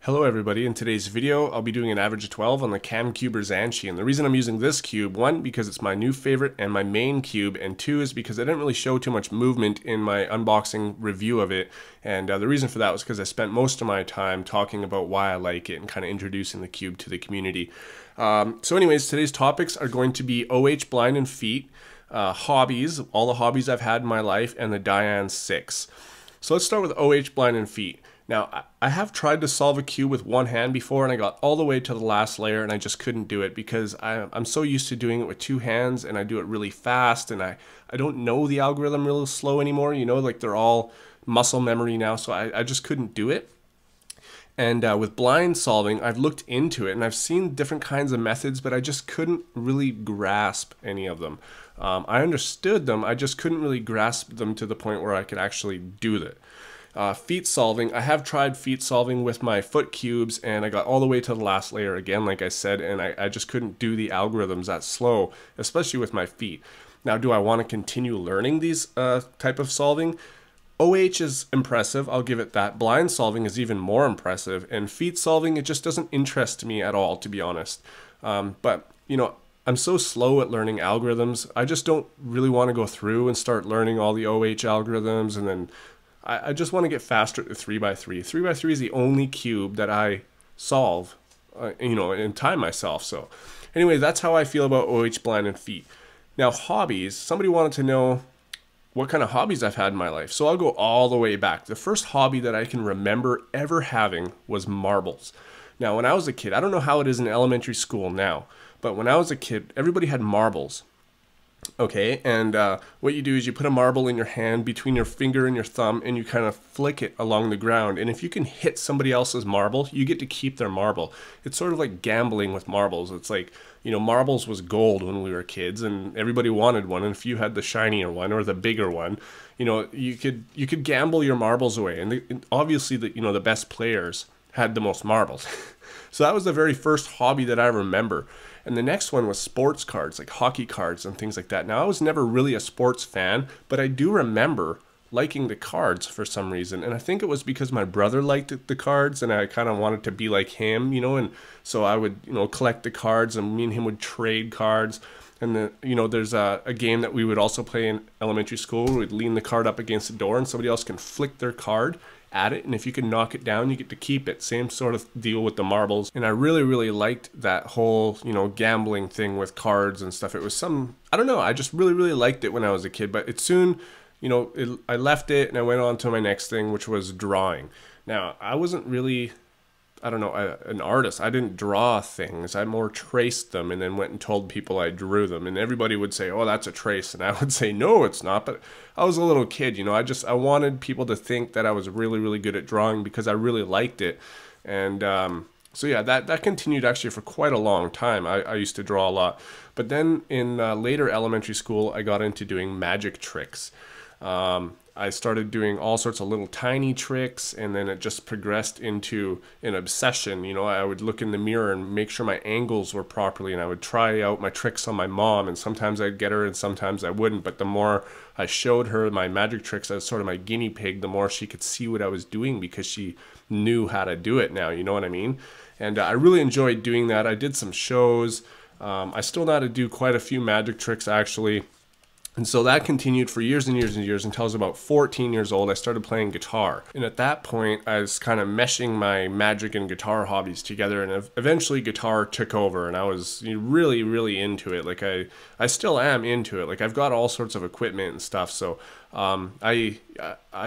Hello everybody, in today's video I'll be doing an average of 12 on the Camcuber Zhanchi, and the reason I'm using this cube, one, because it's my new favorite and my main cube, and two is because I didn't really show too much movement in my unboxing review of it, and the reason for that was because I spent most of my time talking about why I like it and kind of introducing the cube to the community. So anyways, today's topics are going to be OH blind and feet, hobbies, all the hobbies I've had in my life, and the Dayan 6. So let's start with OH blind and feet. Now, I have tried to solve a cube with one hand before, and I got all the way to the last layer, and I just couldn't do it because I'm so used to doing it with two hands, and I do it really fast, and I don't know the algorithm real slow anymore, you know, like they're all muscle memory now, so I just couldn't do it. And with blind solving, I've looked into it, and I've seen different kinds of methods, but I just couldn't really grasp any of them. I understood them, I just couldn't really grasp them to the point where I could actually do it. Feet solving, I have tried feet solving with my foot cubes, and I got all the way to the last layer again, like I said, and I just couldn't do the algorithms that slow, especially with my feet. Now, do I want to continue learning these type of solving? OH is impressive, I'll give it that. Blind solving is even more impressive, and feet solving, it just doesn't interest me at all, to be honest. But, you know, I'm so slow at learning algorithms, I just don't really want to go through and start learning all the OH algorithms, and then I just want to get faster at the 3x3. 3x3 is the only cube that I solve, you know, in time myself. So anyway, that's how I feel about OH blind and feet. Now, hobbies, somebody wanted to know what kind of hobbies I've had in my life. So I'll go all the way back. The first hobby that I can remember ever having was marbles. Now, when I was a kid, I don't know how it is in elementary school now, but when I was a kid, everybody had marbles. Okay, and what you do is you put a marble in your hand between your finger and your thumb, and you kind of flick it along the ground, and if you can hit somebody else's marble, you get to keep their marble. It's sort of like gambling with marbles. It's like, you know, marbles was gold when we were kids, and everybody wanted one, and if you had the shinier one or the bigger one, you know, you could gamble your marbles away, and obviously the best players had the most marbles. So that was the very first hobby that I remember. And the next one was sports cards, like hockey cards and things like that. Now, I was never really a sports fan, but I do remember liking the cards for some reason. And I think it was because my brother liked the cards, and I kind of wanted to be like him, you know, and so I would, you know, collect the cards, and me and him would trade cards. And you know, there's a game that we would also play in elementary school where we'd lean the card up against the door, and somebody else can flick their card at it, and if you can knock it down, you get to keep it. Same sort of deal with the marbles. And I really liked that whole, you know, gambling thing with cards and stuff. It was I don't know, I just really liked it when I was a kid, but it soon, you know, I left it and I went on to my next thing, which was drawing. Now, I wasn't really, I don't know, an artist. I didn't draw things. I more traced them and then went and told people I drew them. And everybody would say, oh, that's a trace. And I would say, no, it's not. But I was a little kid, you know, I wanted people to think that I was really good at drawing because I really liked it. And so yeah, that continued actually for quite a long time. I used to draw a lot. But then in later elementary school, I got into doing magic tricks. I started doing all sorts of little tiny tricks, and then it just progressed into an obsession. You know, I would look in the mirror and make sure my angles were properly, and I would try out my tricks on my mom, and sometimes I'd get her and sometimes I wouldn't. But the more I showed her my magic tricks as sort of my guinea pig, the more she could see what I was doing because she knew how to do it now, you know what I mean? And I really enjoyed doing that. I did some shows. I still know how to do quite a few magic tricks, actually. And so that continued for years and years and years until I was about 14 years old. I started playing guitar. And at that point, I was kind of meshing my magic and guitar hobbies together. And eventually guitar took over, and I was really into it. Like I still am into it. Like I've got all sorts of equipment and stuff. So I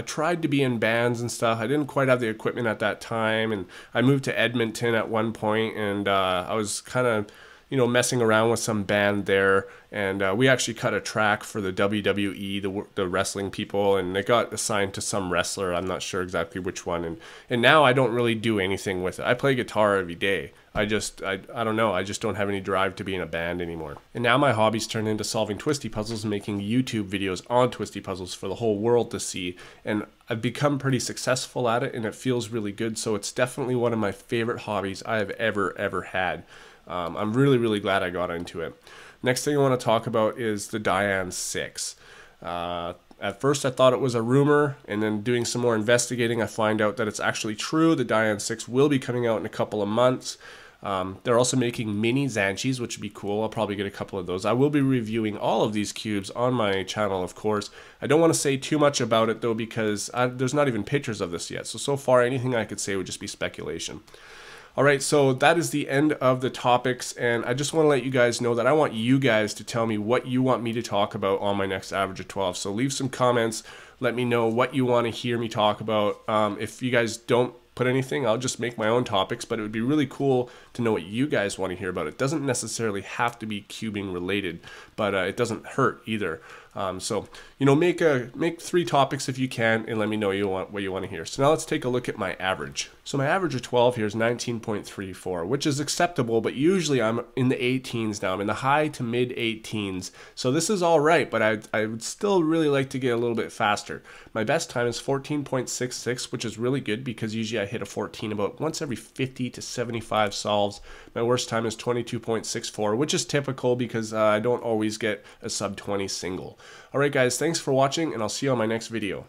tried to be in bands and stuff. I didn't quite have the equipment at that time. And I moved to Edmonton at one point, and I was kind of, you know, messing around with some band there, and we actually cut a track for the WWE, the wrestling people, and it got assigned to some wrestler. I'm not sure exactly which one, and now I don't really do anything with it. I play guitar every day. I don't know, I just don't have any drive to be in a band anymore. And now my hobbies turn into solving twisty puzzles and making YouTube videos on twisty puzzles for the whole world to see, and I've become pretty successful at it, and it feels really good. So it's definitely one of my favorite hobbies I have ever had. I'm really glad I got into it. Next thing I want to talk about is the Dayan 6. At first I thought it was a rumor, and then doing some more investigating I find out that it's actually true. The Dayan 6 will be coming out in a couple of months. They're also making mini Zhanchis, which would be cool. I'll probably get a couple of those. I will be reviewing all of these cubes on my channel, of course. I don't want to say too much about it though, because there's not even pictures of this yet. So far anything I could say would just be speculation. Alright, so that is the end of the topics, and I just want to let you guys know that I want you guys to tell me what you want me to talk about on my next Average of 12. So leave some comments, let me know what you want to hear me talk about. If you guys don't put anything, I'll just make my own topics, but it would be really cool to know what you guys want to hear about. It doesn't necessarily have to be cubing related, but it doesn't hurt either. So, you know, make 3 topics if you can, and let me know what you want to hear. So now let's take a look at my average. So my average of 12 here is 19.34, which is acceptable, but usually I'm in the 18s now. I'm in the high to mid 18s. So this is all right, but I would still really like to get a little bit faster. My best time is 14.66, which is really good because usually I hit a 14 about once every 50 to 75 solves. My worst time is 22.64, which is typical because I don't always get a sub 20 single. Alright guys, thanks for watching, and I'll see you on my next video.